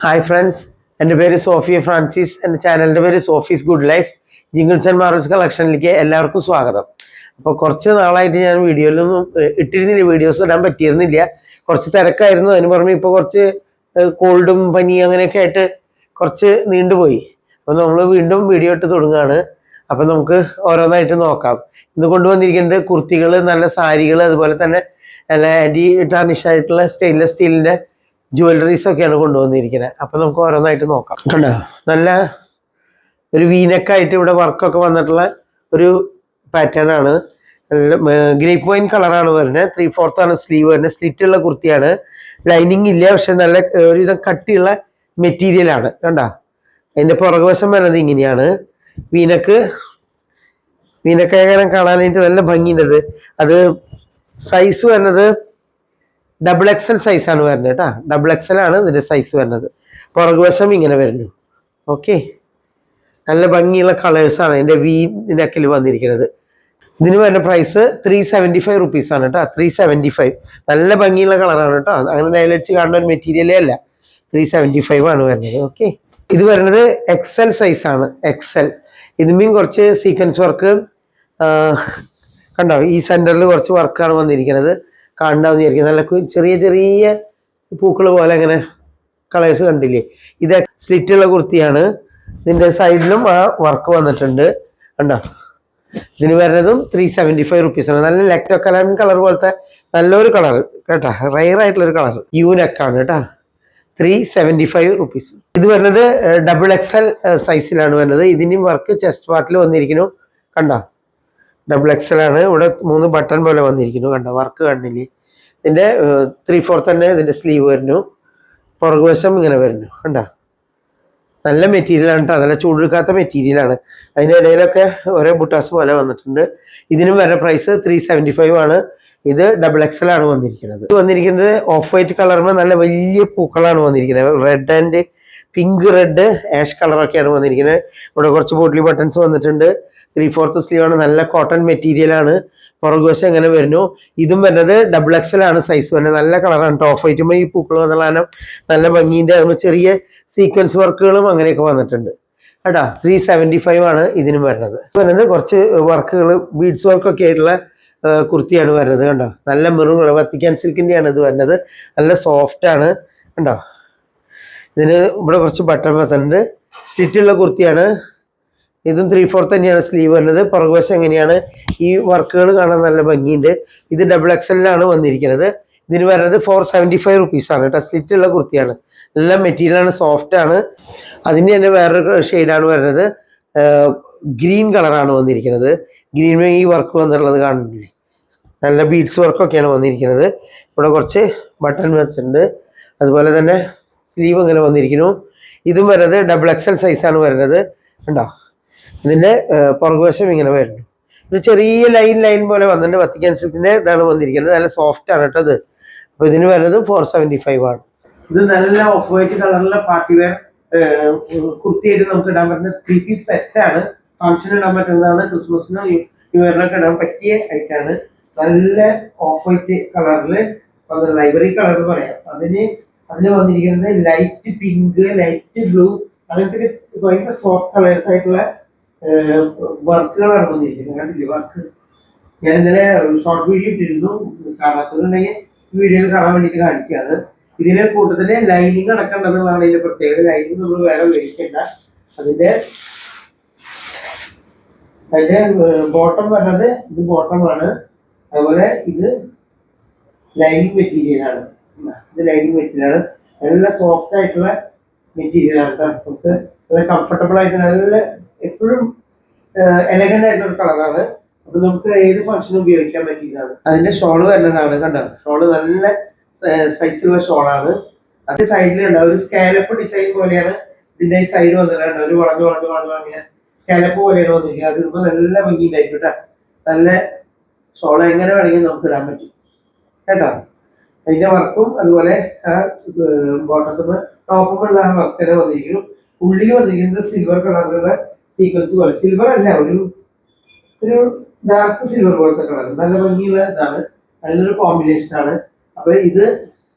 Hi friends, എൻ്റെ പേര് Sophia Francis. എൻ്റെ ചാനലിൻ്റെ പേര് Sophie's good life. Jingles and marvels കളക്ഷനിലേക്ക് എല്ലാവർക്കും സ്വാഗതം. അപ്പോൾ കുറച്ച് നാളായിട്ട് ഞാൻ വീഡിയോയിലൊന്നും ഇട്ടിരുന്നില്ല, വീഡിയോസ് ഇടാൻ പറ്റിയിരുന്നില്ല. കുറച്ച് തിരക്കായിരുന്നു. അതിന് പുറമെ ഇപ്പോൾ കുറച്ച് കോൾഡും പനി അങ്ങനെയൊക്കെ ആയിട്ട് കുറച്ച് നീണ്ടുപോയി. അപ്പോൾ നമ്മൾ വീണ്ടും വീഡിയോ ഇട്ട് തുടങ്ങുകയാണ്. അപ്പം നമുക്ക് ഓരോന്നായിട്ട് നോക്കാം. ഇന്ന് കൊണ്ടുവന്നിരിക്കുന്നത് കുർത്തികൾ, നല്ല സാരികൾ, അതുപോലെ തന്നെ നല്ല ആൻറ്റി ടാർണിഷ് ആയിട്ടുള്ള സ്റ്റെയിൻലെസ് സ്റ്റീലിൻ്റെ ജ്വല്ലറീസ് ഒക്കെയാണ് കൊണ്ടുവന്നിരിക്കുന്നത്. അപ്പം നമുക്ക് ഓരോന്നായിട്ട് നോക്കാം. കണ്ടോ, നല്ല ഒരു വീനക്കായിട്ട് ഇവിടെ വർക്കൊക്കെ വന്നിട്ടുള്ള ഒരു പാറ്റേൺ ആണ്. ഗ്രേപ്പ് വൈൻ കളറാണ് വരുന്നത്. 3/4 ആണ് സ്ലീവ് വരുന്നത്. സ്ലിറ്റുള്ള കുർത്തിയാണ്. ലൈനിങ് ഇല്ല, പക്ഷെ നല്ല ഒരുവിധം കട്ടിയുള്ള മെറ്റീരിയലാണ്. കണ്ടോ, അതിൻ്റെ പുറകുവശം വരുന്നത് ഇങ്ങനെയാണ്. വീനക്ക് എങ്ങനെ കാണാനായിട്ട് നല്ല ഭംഗിയുള്ളത്. അത് സൈസ് വരുന്നത് XXL സൈസാണ് വരുന്നത് കേട്ടോ. XXL ആണ് ഇതിൻ്റെ സൈസ് വരുന്നത്. പുറകുവശം ഇങ്ങനെ വരുന്നു. ഓക്കെ, നല്ല ഭംഗിയുള്ള കളേഴ്സാണ് ഇതിൻ്റെ നെക്കിൽ വന്നിരിക്കുന്നത്. ഇതിന് വരുന്ന പ്രൈസ് 375 റുപ്പീസാണ് കേട്ടോ. 375. നല്ല ഭംഗിയുള്ള കളറാണ് കേട്ടോ. അങ്ങനെ ഡയലക്സ് കാണുന്ന ഒരു മെറ്റീരിയലേ അല്ല. 375 ആണ് വരുന്നത്. ഓക്കെ, ഇത് വരുന്നത് XL സൈസാണ്. XL. ഇതിന്മേയും കുറച്ച് സീക്വൻസ് വർക്ക് കണ്ടോ. ഈ സെൻറ്ററിൽ കുറച്ച് വർക്കാണ് വന്നിരിക്കുന്നത്. കാണാവുന്നതായിരിക്കും. നല്ല ചെറിയ ചെറിയ പൂക്കൾ പോലെ അങ്ങനെ കളേഴ്സ് കണ്ടില്ലേ. ഇത് സ്ലിറ്റുള്ള കുർത്തിയാണ്. ഇതിൻ്റെ സൈഡിലും ആ വർക്ക് വന്നിട്ടുണ്ട്. കണ്ടോ, ഇതിന് വരുന്നതും 375 റുപ്പീസാണ്. നല്ല ലെക്ടോ കളർ പോലത്തെ നല്ലൊരു കളർ കേട്ടോ. റയർ ആയിട്ടുള്ളൊരു കളർ. നെക്കാണ് കേട്ടോ. 375 റുപ്പീസ്. ഇത് വരുന്നത് XXL സൈസിലാണ് വരുന്നത്. ഇതിൻ്റെയും വർക്ക് ചെസ്റ്റ് പാർട്ടിൽ വന്നിരിക്കുന്നു. കണ്ടോ, XXL ആണ്. ഇവിടെ 3 ബട്ടൺ പോലെ വന്നിരിക്കുന്നു. കണ്ടോ, വർക്ക് കണ്ടില്ലേ. ഇതിൻ്റെ 3/4 തന്നെ ഇതിൻ്റെ സ്ലീവ് വരുന്നു. പുറകുവശം ഇങ്ങനെ വരുന്നു. കണ്ടോ, നല്ല മെറ്റീരിയലാണ് കേട്ടോ. നല്ല ചൂടെടുക്കാത്ത മെറ്റീരിയലാണ്. അതിൻ്റെ ഇടയിലൊക്കെ ഓരോ ബുട്ടാസ് പോലെ വന്നിട്ടുണ്ട്. ഇതിനും വരെ പ്രൈസ് 375 ആണ്. ഇത് XXL ആണ് വന്നിരിക്കുന്നത്. ഇത് വന്നിരിക്കുന്നത് ഓഫ് വൈറ്റ് കളറിന് നല്ല വലിയ പൂക്കളാണ് വന്നിരിക്കുന്നത്. Red and pink, red, ash കളറൊക്കെയാണ് വന്നിരിക്കുന്നത്. ഇവിടെ കുറച്ച് ബോട്ടിൽ ബട്ടൺസ് വന്നിട്ടുണ്ട്. 3/4 സ്ലീവ് ആണ്. നല്ല കോട്ടൺ മെറ്റീരിയൽ ആണ്. പുറകുവശം എങ്ങനെ വരുന്നു. ഇതും വരുന്നത് XXL ആണ് സൈസ് വരുന്നത്. നല്ല കളറാണ്. ഓഫ് വൈറ്റുമ്പോൾ ഈ പൂക്കൾ വന്നുള്ള നല്ല ഭംഗിൻ്റെ ചെറിയ സീക്വൻസ് വർക്കുകളും അങ്ങനെയൊക്കെ വന്നിട്ടുണ്ട് കേട്ടോ. 375 ആണ് ഇതിനും വരുന്നത്. കുറച്ച് വർക്കുകൾ, ബീഡ്സ് വർക്കൊക്കെ ആയിട്ടുള്ള കുർത്തിയാണ് വരുന്നത്. കണ്ടോ, നല്ല മെറൂൺ, വത്തിക്കാൻ സിൽക്കിൻ്റെയാണ് ഇത് വരുന്നത്. നല്ല സോഫ്റ്റ് ആണ്. കണ്ടോ, ഇതിന് ഇവിടെ കുറച്ച് ബട്ടൺ വരുന്നുണ്ട്. സ്റ്റിറ്റുള്ള കുർത്തിയാണ്. ഇതും 3/4 തന്നെയാണ് സ്ലീവ് വരുന്നത്. പുറകുവശം എങ്ങനെയാണ് ഈ വർക്കുകൾ കാണാൻ നല്ല ഭംഗിയുണ്ട്. ഇത് XXL ആണ് വന്നിരിക്കുന്നത്. ഇതിന് വരുന്നത് 475 റുപ്പീസാണ് കേട്ടോ. സ്ലിറ്റുള്ള കുർത്തിയാണ്. നല്ല മെറ്റീരിയലാണ്, സോഫ്റ്റ് ആണ്. അതിൻ്റെ തന്നെ വേറൊരു ഷെയ്ഡാണ് വരുന്നത്. ഗ്രീൻ കളറാണ് വന്നിരിക്കുന്നത്. ഗ്രീൻ ഈ വർക്ക് വന്നിട്ടുള്ളത് കാണുന്നില്ലേ. നല്ല ബീഡ്സ് വർക്കൊക്കെയാണ് വന്നിരിക്കുന്നത്. ഇവിടെ കുറച്ച് ബട്ടൺ വെച്ചിട്ടുണ്ട്. അതുപോലെ തന്നെ സ്ലീവ് ഇങ്ങനെ വന്നിരിക്കുന്നു. ഇതും വരുന്നത് XXL സൈസാണ് വരുന്നത്. കണ്ടോ, ഇതിൻ്റെ പുറകുവശം ഇങ്ങനെ വരുന്നു. ഒരു ചെറിയ ലൈൻ പോലെ വന്നിട്ടുണ്ട്. വത്തിക്കാൻ സിൽക്കിൻ്റെ ഇതാണ് വന്നിരിക്കുന്നത്. നല്ല സോഫ്റ്റ് ആണ് കേട്ടോ ഇത്. അപ്പോൾ ഇതിന് വരുന്നത് 475 ആണ്. ഇത് നല്ല ഓഫ് വൈറ്റ് കളറിലെ പാർട്ടി വെയർ കുർത്തിയായിട്ട് നമുക്ക് ഇടാൻ പറ്റുന്ന 3 പീസ് സെറ്റാണ്. ഫംഗ്ഷൻ ഇടാൻ പറ്റുന്നതാണ്. ക്രിസ്മസിനും ന്യൂ ഇയറിനൊക്കെ ഇടാൻ പറ്റിയ ഐറ്റാണ്. നല്ല ഓഫ് വൈറ്റ് കളറിൽ ലൈബ്രറി കളർ എന്ന് പറയാം. അതിൽ വന്നിരിക്കുന്നത് ലൈറ്റ് പിങ്ക്, ലൈറ്റ് ബ്ലൂ, അങ്ങനത്തെ ഭയങ്കര സോഫ്റ്റ് കളേഴ്സ് ആയിട്ടുള്ള വർക്കുകളാണ് വന്നിരിക്കുന്നത്. കണ്ടില്ലേ വർക്ക്. ഞാൻ ഇന്നലെ ഷോർട്ട് വീഡിയോ ഇട്ടിരുന്നു. കാണാത്തതുണ്ടെങ്കിൽ വീഡിയോയിൽ കാണാൻ വേണ്ടിയിട്ട് കാണിക്കുകയാണ്. ഇതിനെ കൂട്ടത്തിൽ ലൈനിങ് അടക്കേണ്ടതെന്നാണ് ഇതിന്റെ പ്രത്യേകത. ലൈനിങ് നമ്മൾ വേറെ മേടിക്കണ്ട. അതിന്റെ ബോട്ടം വരുന്നത് ഇത് ബോട്ടമാണ്. അതുപോലെ ഇത് ലൈനിങ് മെറ്റീരിയലാണ്. ഇത് ലൈനിങ് മെറ്റീരിയലാണ്. നല്ല സോഫ്റ്റ് ആയിട്ടുള്ള മെറ്റീരിയലാണ്. നമുക്ക് നല്ല കംഫർട്ടബിൾ ആയിട്ട് നല്ല എപ്പോഴും എലഗന്റ് ആയിട്ടുള്ള കളറാണ്. അപ്പൊ നമുക്ക് ഏത് ഫംഗ്ഷനും ഉപയോഗിക്കാൻ പറ്റിയതാണ്. അതിന്റെ ഷോള് വരുന്നതാണ്. കണ്ടോ, ഷോള് നല്ല സൈസുള്ള ഷോളാണ്. അത് സൈഡിലുണ്ടാവും ഒരു സ്കാലപ്പ് ഡിസൈൻ പോലെയാണ് ഇതിന്റെ സൈഡ് വന്നിട്ടുണ്ട്. ഒരു വളഞ്ഞു അങ്ങനെ സ്കാലപ്പ് പോലെയാണ് വന്നിരിക്കുന്നത്. അത് ഇടുമ്പോൾ നല്ല ഭംഗിയുണ്ടായിരിക്കും കേട്ടോ. നല്ല ഷോള് എങ്ങനെ വേണമെങ്കിൽ നമുക്ക് ഇടാൻ പറ്റും കേട്ടോ. അതിന്റെ വർക്കും അതുപോലെ ആ ബോട്ടത്തും ടോപ്പുമുള്ള ആ വർക്ക് തന്നെ വന്നിരിക്കുന്നു. ഉള്ളിൽ വന്നിരിക്കുന്നത് സിൽവർ കളറിലുള്ള സീക്വൻസ് പോലെ. സിൽവർ അല്ല, ഒരു ഡാർക്ക് സിൽവർ പോലത്തെ കളർ. നല്ല ഭംഗിയുള്ള ഇതാണ്. അതിനൊരു കോമ്പിനേഷൻ ആണ്. അപ്പൊ ഇത്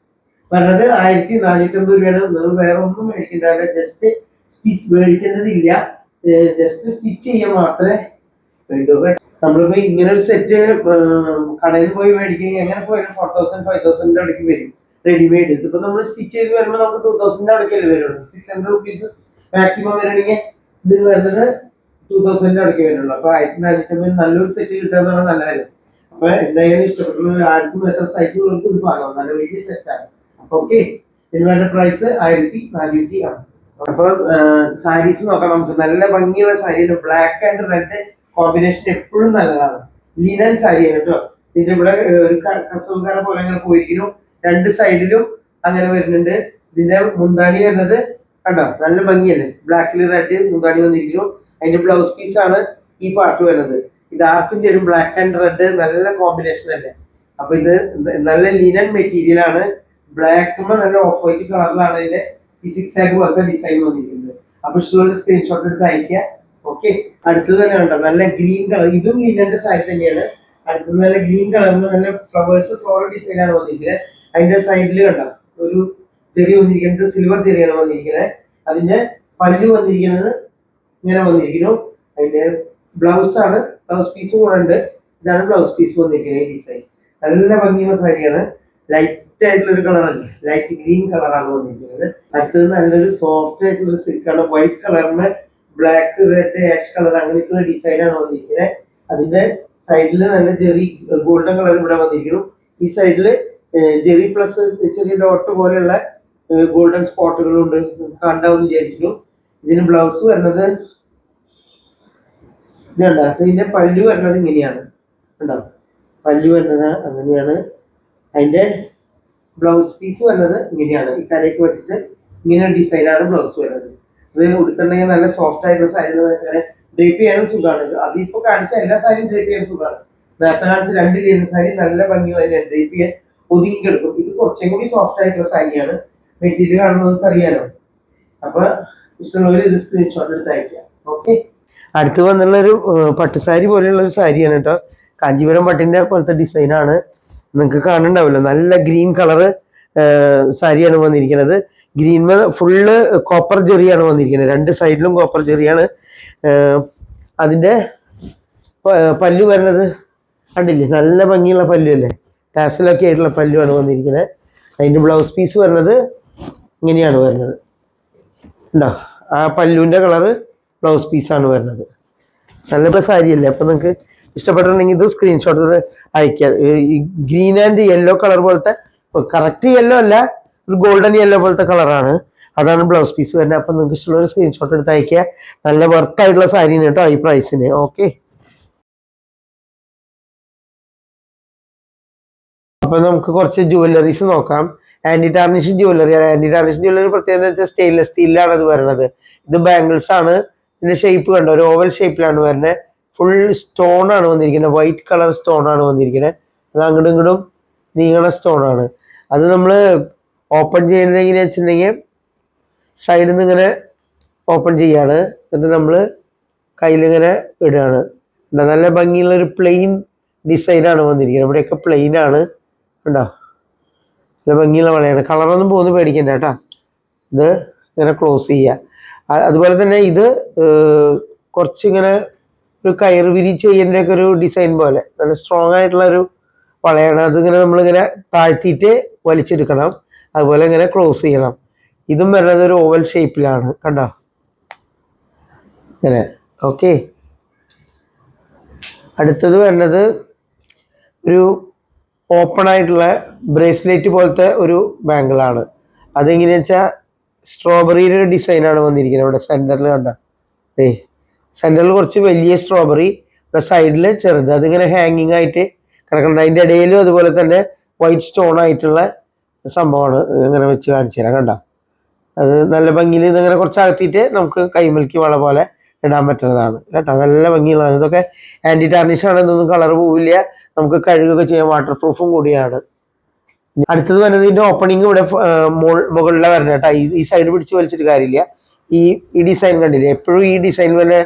പറഞ്ഞത് 1450 രൂപയാണ്. നിങ്ങൾ വേറെ ഒന്നും മേടിക്കണ്ട, ജസ്റ്റ് സ്റ്റിച്ച് മേടിക്കേണ്ടതില്ല, ജസ്റ്റ് സ്റ്റിച്ച് ചെയ്യാൻ മാത്രമേ വേണ്ടൂ. നമ്മളിപ്പോ ഇങ്ങനെ ഒരു സെറ്റ് കടയിൽ പോയി മേടിക്കുകയും എങ്ങനെ പോയാലും 4000 5000 അടുക്ക് വരും റെഡിമെയ്ഡ്. ഇതിപ്പോ നമ്മൾ സ്റ്റിച്ച് ചെയ്ത് വരുമ്പോൾ നമുക്ക് 2000 അടുക്കല്ലേ വരുള്ളൂ. 600 rupees മാക്സിമം വരണമെങ്കിൽ ഇതിന് വരുന്നത് 2000 അടുക്കേ വരുള്ളൂ. അപ്പൊ 1450 നല്ലൊരു സെറ്റ് കിട്ടുക എന്നാണ് നല്ല കാര്യം. അപ്പൊ എന്തായാലും ഇഷ്ടപ്പെട്ടുള്ള ആർക്കും എത്ര സൈസുകൾക്ക് ഇത് പാകാം, നല്ല വലിയ സെറ്റാണ്. ഓക്കെ, ഇതിന് വേണ്ട പ്രൈസ് 1400 ആണ്. അപ്പൊ സാരീസ് നോക്കാം നമുക്ക്. നല്ല ഭംഗിയുള്ള സാരിയാണ്, ബ്ലാക്ക് ആൻഡ് റെഡ് കോമ്പിനേഷൻ എപ്പോഴും നല്ലതാണ്. ലിനൻ സാരിയാണ് കേട്ടോ. ഇതിന്റെ ഇവിടെ ഒരു കസവുകാര പോലെ അങ്ങനെ പോയിരിക്കുന്നു, രണ്ട് സൈഡിലും അങ്ങനെ വരുന്നുണ്ട്. ഇതിന്റെ മുന്താണി വരുന്നത് കണ്ടോ, നല്ല ഭംഗിയല്ലേ, ബ്ലാക്കിൽ റെഡ് മുന്താണി വന്നിരിക്കുന്നു. അതിന്റെ ബ്ലൗസ് പീസ് ആണ് ഈ പാർട്ട് വരുന്നത്. ഇത് ആർക്കും ചേരും, ബ്ലാക്ക് ആൻഡ് റെഡ് നല്ല കോമ്പിനേഷൻ അല്ലേ. അപ്പൊ ഇത് നല്ല ലിനൻ മെറ്റീരിയൽ ആണ്. ബ്ലാക്ക് നല്ല ഓഫ് വൈറ്റ് കളറിലാണ് ഇതിന്റെ ഈ 6 ആഗ് പോലത്തെ ഡിസൈൻ വന്നിരിക്കുന്നത്. അപ്പൊ ഇഷ്ടമുള്ള സ്ക്രീൻഷോട്ട് എടുത്ത് അയക്കുക. ഓക്കെ, അടുത്തത് തന്നെ കണ്ടോ, നല്ല ഗ്രീൻ കളർ, ഇതും ലിനന്റെ സാരി തന്നെയാണ്. അടുത്തത് നല്ല ഗ്രീൻ കളറിന് നല്ല ഫ്ലവേഴ്സ് ഫ്ലോറൽ ഡിസൈൻ ആണ് വന്നിരിക്കുന്നത്. അതിന്റെ സൈഡിൽ കണ്ടോ ഒരു ചെറിയ വന്നിരിക്കുന്നത്, സിൽവർ ചെറിയാണ് വന്നിരിക്കുന്നത്. അതിന്റെ പല്ലു വന്നിരിക്കുന്നത് ഇങ്ങനെ വന്നിരിക്കുന്നു. അതിന്റെ ബ്ലൗസ് ആണ്, ബ്ലൗസ് പീസും കൂടെ ഉണ്ട്. ഇതാണ് ബ്ലൗസ് പീസ് വന്നിരിക്കുന്നത്. ഈ ഡിസൈൻ നല്ല ഭംഗിയുള്ള സാരിയാണ്. ലൈറ്റ് ആയിട്ടുള്ള ഒരു കളറല്ലേ, ലൈറ്റ് ഗ്രീൻ കളറാണ് വന്നിരിക്കുന്നത്. അടുത്തത് നല്ലൊരു സോഫ്റ്റ് ആയിട്ടുള്ള സിൽക്കാണ്, വൈറ്റ് കളറിന് ബ്ലാക്ക് റെഡ് ആഷ് കളർ അങ്ങനെയൊക്കെയുള്ള ഡിസൈനാണ് വന്നിരിക്കുന്നത്. അതിന്റെ സൈഡിൽ നല്ല ജെറി ഗോൾഡൻ കളർ ഇവിടെ വന്നിരിക്കുന്നു. ഈ സൈഡിൽ ജെറി പ്ലസ് ചെറിയ ഡോട്ട് പോലെയുള്ള ഗോൾഡൻ സ്പോട്ടുകളുണ്ട്, കണ്ടാവുന്ന വിചാരിക്കുന്നു. ഇതിന് ബ്ലൗസ് വരുന്നത് ഇതുണ്ട്. ഇതിന്റെ പല്ലു വരുന്നത് ഇങ്ങനെയാണ്, ഉണ്ടാവും പല്ലു വരുന്നത് അങ്ങനെയാണ്. അതിന്റെ ബ്ലൗസ് പീസ് വരുന്നത് ഇങ്ങനെയാണ്, ഈ കരയ്ക്ക് വെച്ചിട്ട് ഇങ്ങനെ ഡിസൈനാണ് ബ്ലൗസ് വരുന്നത്. ഇത് ഉടുത്തുണ്ടെങ്കിൽ നല്ല സോഫ്റ്റ് ആയിട്ടുള്ള സാരി ഡ്രേപ്പ് ചെയ്യാനും സുഖമാണ്. അതിപ്പോ കാണിച്ച എല്ലാ സാരിയും ഡ്രേപ്പ് ചെയ്യാൻ സുഖമാണ്. നേരത്തെ കാണിച്ച 2 ചെയ്യുന്ന സാരി നല്ല ഭംഗിയുള്ള ഡ്രേപ്പ് ചെയ്യാൻ ഒതുങ്ങി കിടക്കും. ഇത് കുറച്ചും കൂടി സോഫ്റ്റ് ആയിട്ടുള്ള സാരിയാണ്. മെറ്റീരിയൽ കാണുമ്പോൾ നമുക്ക് അറിയാലോ. അപ്പൊ ഇഷ്ടമുള്ളവർ ഇത് സ്ക്രീൻഷോട്ട് എടുത്ത് അയക്കാം. ഓക്കെ, അടുത്ത് വന്നുള്ളൊരു പട്ടുസാരി പോലെയുള്ള ഒരു സാരിയാണ് കേട്ടോ. കാഞ്ചീപുരം പട്ടിന്റെ പോലത്തെ ഡിസൈനാണ്, നിങ്ങൾക്ക് കാണുന്നുണ്ടാവില്ല. നല്ല ഗ്രീൻ കളറ് സാരിയാണ് വന്നിരിക്കുന്നത്. ഗ്രീൻ ഫുള്ള് കോപ്പർ ജെറിയാണ് വന്നിരിക്കുന്നത്, 2 സൈഡിലും കോപ്പർ ജെറിയാണ്. അതിന്റെ പല്ലു വരുന്നത് കണ്ടില്ലേ, നല്ല ഭംഗിയുള്ള പല്ലു അല്ലേ, ടാസലൊക്കെ ആയിട്ടുള്ള പല്ലുവാണ് വന്നിരിക്കുന്നത്. അതിന്റെ ബ്ലൗസ് പീസ് വരുന്നത് ഇങ്ങനെയാണ് വരുന്നത്, ഉണ്ടോ. ആ പല്ലുവിന്റെ കളറ് ബ്ലൗസ് പീസാണ് വരുന്നത്. നല്ല സാരിയല്ലേ. അപ്പൊ നിങ്ങൾക്ക് ഇഷ്ടപ്പെട്ടിട്ടുണ്ടെങ്കിൽ ഇത് സ്ക്രീൻഷോട്ട് അയക്കുക. ഈ ഗ്രീൻ ആൻഡ് യെല്ലോ കളർ പോലത്തെ, കറക്റ്റ് യെല്ലോ അല്ല, ഒരു ഗോൾഡൻ യെല്ലോ പോലത്തെ കളറാണ്. അതാണ് ബ്ലൗസ് പീസ് വരുന്നത്. അപ്പൊ നിങ്ങൾക്ക് ഇഷ്ടമുള്ള സ്ക്രീൻഷോട്ട് എടുത്ത് അയക്കുക. നല്ല വർക്കായിട്ടുള്ള സാരിയാണ് കേട്ടോ ഈ പ്രൈസിന്. ഓക്കെ, അപ്പൊ നമുക്ക് കുറച്ച് ജുവല്ലറീസ് നോക്കാം. ആന്റി ടാർണിഷ് ജ്വല്ലറിയാണ്. ആന്റി ടാർണിഷ് ജ്വല്ലറി പ്രത്യേകത വെച്ചാൽ സ്റ്റെയിൻലെസ് സ്റ്റീലിലാണ് അത് വരുന്നത്. ഇത് ബാംഗിൾസ് ആണ്. ഇതിന്റെ ഷേപ്പ് കണ്ടോ, ഒരു ഓവൽ ഷേപ്പിലാണ് വരുന്നത്. ഫുൾ സ്റ്റോൺ ആണ് വന്നിരിക്കുന്നത്, വൈറ്റ് കളർ സ്റ്റോൺ ആണ് വന്നിരിക്കുന്നത്. അത് അങ്ങോട്ടും ഇങ്ങോട്ടും നീങ്ങണ സ്റ്റോൺ ആണ്. അത് നമ്മൾ ഓപ്പൺ ചെയ്യുന്നത് എങ്ങനെയാ വെച്ചിട്ടുണ്ടെങ്കിൽ സൈഡിൽ നിന്ന് ഇങ്ങനെ ഓപ്പൺ ചെയ്യാണ്, എന്നിട്ട് നമ്മൾ കയ്യിലിങ്ങനെ ഇടുകയാണ്. നല്ല ഭംഗിയുള്ള ഒരു പ്ലെയിൻ ഡിസൈനാണ് വന്നിരിക്കുന്നത്. ഇവിടെയൊക്കെ പ്ലെയിൻ ആണ്, ഉണ്ടോ. നല്ല ഭംഗിയുള്ള വളയാണ്, കളറൊന്നും പോകുന്ന പേടിക്കണ്ട കേട്ടോ. ഇത് ഇങ്ങനെ ക്ലോസ് ചെയ്യുക. അതുപോലെ തന്നെ ഇത് കുറച്ചിങ്ങനെ ഒരു കയറ് വിരിച്ച് ചെയ്യുന്നതിൻ്റെ ഒക്കെ ഒരു ഡിസൈൻ പോലെ നല്ല സ്ട്രോങ് ആയിട്ടുള്ള ഒരു വളയാണ്. അതിങ്ങനെ നമ്മളിങ്ങനെ താഴ്ത്തിയിട്ട് വലിച്ചെടുക്കണം, അതുപോലെ ഇങ്ങനെ ക്ലോസ് ചെയ്യണം. ഇതും വരുന്നത് ഒരു ഓവൽ ഷേപ്പിലാണ്, കണ്ടോ ഇങ്ങനെ. ഓക്കെ, അടുത്തത് വരുന്നത് ഒരു ഓപ്പൺ ആയിട്ടുള്ള ബ്രേസ്ലെറ്റ് പോലത്തെ ഒരു ബാങ്കിളാണ്. അതെങ്ങനെയാ വെച്ചാൽ സ്ട്രോബെറിയുടെ ഒരു ഡിസൈനാണ് വന്നിരിക്കുന്നത്. ഇവിടെ സെന്ററിൽ കണ്ട, സെന്ററിൽ കുറച്ച് വലിയ സ്ട്രോബെറി, സൈഡിൽ ചെറുത്, അതിങ്ങനെ ഹാങ്ങിങ് ആയിട്ട് കിടക്കുന്നുണ്ട്. അതിൻ്റെ ഇടയിലും അതുപോലെ തന്നെ വൈറ്റ് സ്റ്റോൺ ആയിട്ടുള്ള സംഭവമാണ്. ഇങ്ങനെ വെച്ച് കാണിച്ചു തരാം, കണ്ട. അത് നല്ല ഭംഗിയിൽ ഇതിങ്ങനെ കുറച്ച് അകത്തിയിട്ട് നമുക്ക് കൈമൽക്ക് വള പോലെ ഇടാൻ പറ്റുന്നതാണ് കേട്ടോ. നല്ല ഭംഗിയുള്ളതാണ്. ഇതൊക്കെ ആന്റി ടാർണിഷ് ആണ്, ഇതൊന്നും കളർ പോവില്ല, നമുക്ക് കഴുകുകയൊക്കെ ചെയ്യാൻ വാട്ടർ പ്രൂഫും കൂടിയാണ്. അടുത്തത് വരുന്നത് ഇതിന്റെ ഓപ്പണിങ് ഇവിടെ മുകളിലെ വരുന്നത് കേട്ടോ. ഈ സൈഡ് പിടിച്ച് വലിച്ചിട്ട് കാര്യമില്ല. ഈ ഡിസൈൻ കണ്ടില്ലേ, എപ്പോഴും ഈ ഡിസൈൻ പോലെ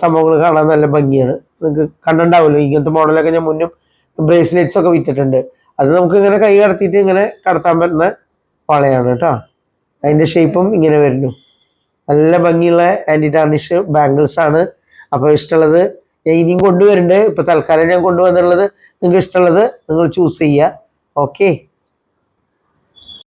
സംഭവങ്ങൾ കാണാൻ നല്ല ഭംഗിയാണ്. നിങ്ങൾക്ക് കണ്ടിട്ടുണ്ടാവുമല്ലോ, ഇങ്ങനത്തെ മോഡലൊക്കെ ഞാൻ മുന്നും ബ്രേസ്ലെറ്റ്സ് ഒക്കെ വിറ്റിട്ടുണ്ട്. അത് നമുക്ക് ഇങ്ങനെ കൈ കടത്തിയിട്ട് ഇങ്ങനെ കടത്താൻ പറ്റുന്ന വളയാണ് കേട്ടോ. അതിൻ്റെ ഷേപ്പും ഇങ്ങനെ വരുന്നു. നല്ല ഭംഗിയുള്ള ആൻറ്റി ടാർണിഷ് ബാംഗിൾസ് ആണ്. അപ്പോൾ ഇഷ്ടമുള്ളത് ഞാൻ ഇനിയും കൊണ്ടുവരുന്നുണ്ട്. ഇപ്പോൾ തൽക്കാലം ഞാൻ കൊണ്ടുവന്നുള്ളത് നിങ്ങൾക്ക് ഇഷ്ടമുള്ളത് നിങ്ങൾ ചൂസ് ചെയ്യുക. ഓക്കെ.